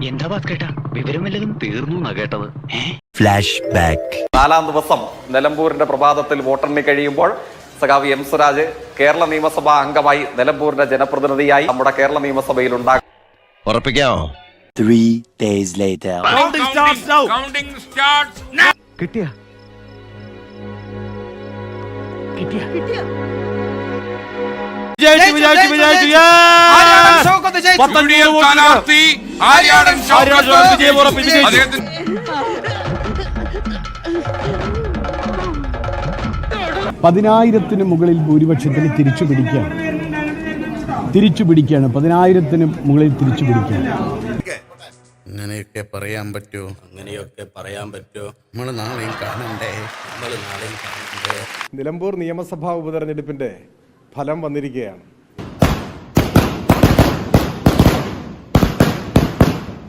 എന്താ കേട്ടാ വിവരം വല്ലതും തീർന്നു കേട്ടത്. Flash back. 4-ാം ദിവസം നിലമ്പൂരിന്റെ പ്രഭാതത്തിൽ വോട്ടെണ്ണി കഴിയുമ്പോൾ സഖാവ് എം സ്വരാജ് കേരള നിയമസഭാ അംഗമായി നിലമ്പൂരിന്റെ ജനപ്രതിനിധിയായി നമ്മുടെ കേരള നിയമസഭയിൽ ഉണ്ടാകും. ഉറപ്പിക്കാമോ? 3 days later. Counting starts now. കിട്ടിയ സ്ഥാനാർത്ഥി ആര്യാടൻ അദ്ദേഹത്തിന് 10,000-ന് മുകളിൽ ഭൂരിപക്ഷത്തിന് തിരിച്ചു പിടിക്കുകയാണ് 10,000-ന് മുകളിൽ തിരിച്ചു പിടിക്കുകയാണ്. അങ്ങനെയൊക്കെ പറയാൻ പറ്റുമോ? നമ്മൾ നാളെയും കാണണ്ടേ? നിലമ്പൂർ നിയമസഭാ ഉപതെരഞ്ഞെടുപ്പിന്റെ ഫലം വന്നിരിക്കുകയാണ്.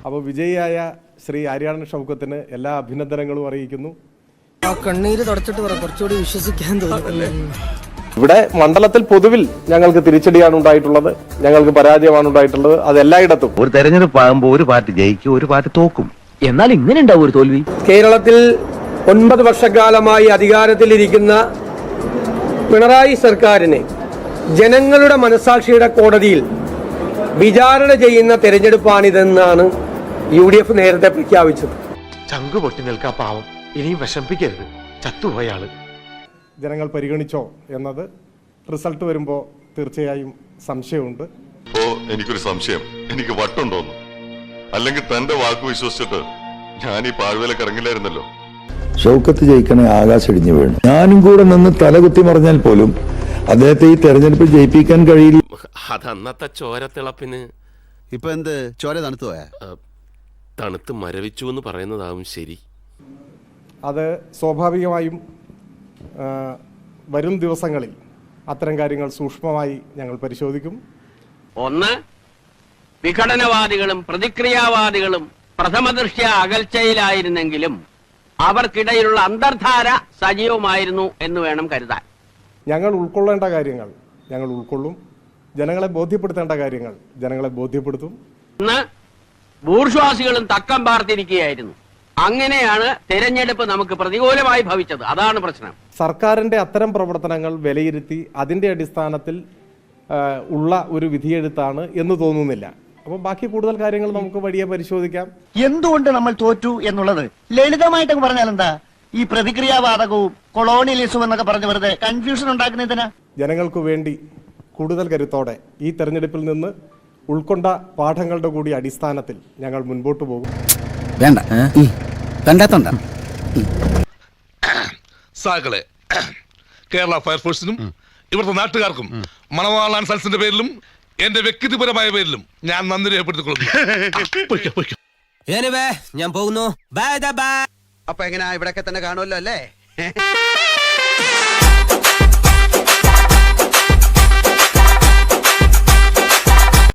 അപ്പോൾ വിജയിയായ ശ്രീ ആര്യാടൻ ഷൗക്കത്തിന് എല്ലാ അഭിനന്ദനങ്ങളും അറിയിക്കുന്നു. കണ്ണീര് തുടച്ചിട്ട് കുറച്ചുകൂടി വിശ്വസിക്കാൻ തോന്നുന്നു. ഇവിടെ മണ്ഡലത്തിൽ പൊതുവിൽ ഞങ്ങൾക്ക് തിരിച്ചടിയാണ് ഉണ്ടായിട്ടുള്ളത്, ഞങ്ങൾക്ക് പരാജയമാണ് ഉണ്ടായിട്ടുള്ളത്. അത് എല്ലായിടത്തും. ഒരു തെരഞ്ഞെടുപ്പ് ആകുമ്പോൾ ഒരു പാർട്ടി ജയിക്കും, ഒരു പാർട്ടി തോക്കും. എന്നാൽ ഇങ്ങനെ ഉണ്ടാവും ഒരു തോൽവി. കേരളത്തിൽ 9 വർഷക്കാലമായി അധികാരത്തിലിരിക്കുന്ന പിണറായി സർക്കാരിനെ ജനങ്ങളുടെ മനസാക്ഷിയുടെ കോടതിയിൽ വിചാരണ ചെയ്യുന്ന തെരഞ്ഞെടുപ്പാണിതെന്നാണ് UDF നേരത്തെ പ്രഖ്യാപിച്ചത്. ചങ്കു പൊട്ടി നിൽക്കാ പാവം, ഇനിയും വിഷമിപ്പിക്കരുത്, ചത്തുപോയാള്. ജനങ്ങൾ പരിഗണിച്ചോ എന്നത് റിസൾട്ട് വരുമ്പോൾ തീർച്ചയായും സംശയമുണ്ട്. എനിക്കൊരു സംശയം, എനിക്ക് വട്ടുണ്ടോന്ന്. അല്ലെങ്കിൽ തന്റെ വാക്ക് വിശ്വസിച്ചിട്ട് ഞാൻ ഈ പാഴ്വേലക്ക് ഇറങ്ങില്ലായിരുന്നല്ലോ. ഷൗക്കത്ത് ജയിക്കണേ ആകാശം ഇടിഞ്ഞു വീണു. ഞാനും കൂടെ നിന്ന് തലകുത്തി മറിഞ്ഞാൽ പോലും അദ്ദേഹത്തെ ഈ തെരഞ്ഞെടുപ്പിൽ ജയിപ്പിക്കാൻ കഴിയില്ല. അതന്നത്തെ ചോരത്തിളപ്പിന് ഇപ്പൊ എന്ത് ചോര തണുത്തു പോയാ? തണുത്ത് മരവിച്ചു എന്ന് പറയുന്നതാവും ശരി. അത് സ്വാഭാവികമായും വരും ദിവസങ്ങളിൽ അത്തരം കാര്യങ്ങൾ സൂക്ഷ്മമായി ഞങ്ങൾ പരിശോധിക്കും. ഒന്ന്, വിഘടനവാദികളും പ്രതിക്രിയാവാദികളും പ്രഥമദൃഷ്ട്യ അകൽച്ചയിലായിരുന്നെങ്കിലും അവർക്കിടയിലുള്ള അന്തർധാര സജീവമായിരുന്നു എന്ന് വേണം കരുതാൻ. ഞങ്ങൾ ഉൾക്കൊള്ളേണ്ട കാര്യങ്ങൾ ഞങ്ങൾ ഉൾക്കൊള്ളും, ജനങ്ങളെ ബോധ്യപ്പെടുത്തേണ്ട കാര്യങ്ങൾ ജനങ്ങളെ ബോധ്യപ്പെടുത്തും. ഒന്ന്, ബൂർഷ്വാസികളും തക്കം പാർത്തിരിക്കുകയായിരുന്നു. അങ്ങനെയാണ് തെരഞ്ഞെടുപ്പ് നമുക്ക് പ്രതികൂലമായി ഭവിച്ചത്. അതാണ് പ്രശ്നം. സർക്കാരിന്റെ അത്തരം പ്രവർത്തനങ്ങൾ വിലയിരുത്തി അതിന്റെ അടിസ്ഥാനത്തിൽ ഉള്ള ഒരു വിധിയെഴുത്താണ് എന്ന് തോന്നുന്നില്ല. അപ്പോൾ ബാക്കി കൂടുതൽ കാര്യങ്ങൾ നമുക്ക് വഴിയെ പരിശോധിക്കാം. എന്തുകൊണ്ട് നമ്മൾ തോറ്റു എന്നുള്ളത് ലളിതമായിട്ട് പറഞ്ഞാൽ എന്താ? ഈ പ്രതിക്രിയാവാദകവും കൊളോണിയലിസവും എന്നൊക്കെ പറഞ്ഞ് വെറുതെ കൺഫ്യൂഷൻ ഉണ്ടാക്കുന്നതിനാ. ജനങ്ങൾക്ക് വേണ്ടി കൂടുതൽ കരുത്തോടെ ഈ തെരഞ്ഞെടുപ്പിൽ നിന്ന് ഉൾക്കൊണ്ട പാഠങ്ങളുടെ കൂടി അടിസ്ഥാനത്തിൽ ഞങ്ങൾ മുൻപോട്ട് പോകും. വേണ്ട കണ്ടാത്തോണ്ട സാകളെ കേരള ഫയർഫോഴ്സിനും ഇവിടുത്തെ നാട്ടുകാർക്കും മണവാളാൻ സൽസിന്റെ പേരിലും എന്റെ വ്യക്തിപരമായ പേരിലും ഞാൻ നന്ദി രേഖപ്പെടുത്തിക്കൊള്ളുന്നു. ഞാൻ പോകുന്നു. അപ്പൊ എങ്ങനെയാ ഇവിടൊക്കെ തന്നെ കാണുമല്ലോ അല്ലേ?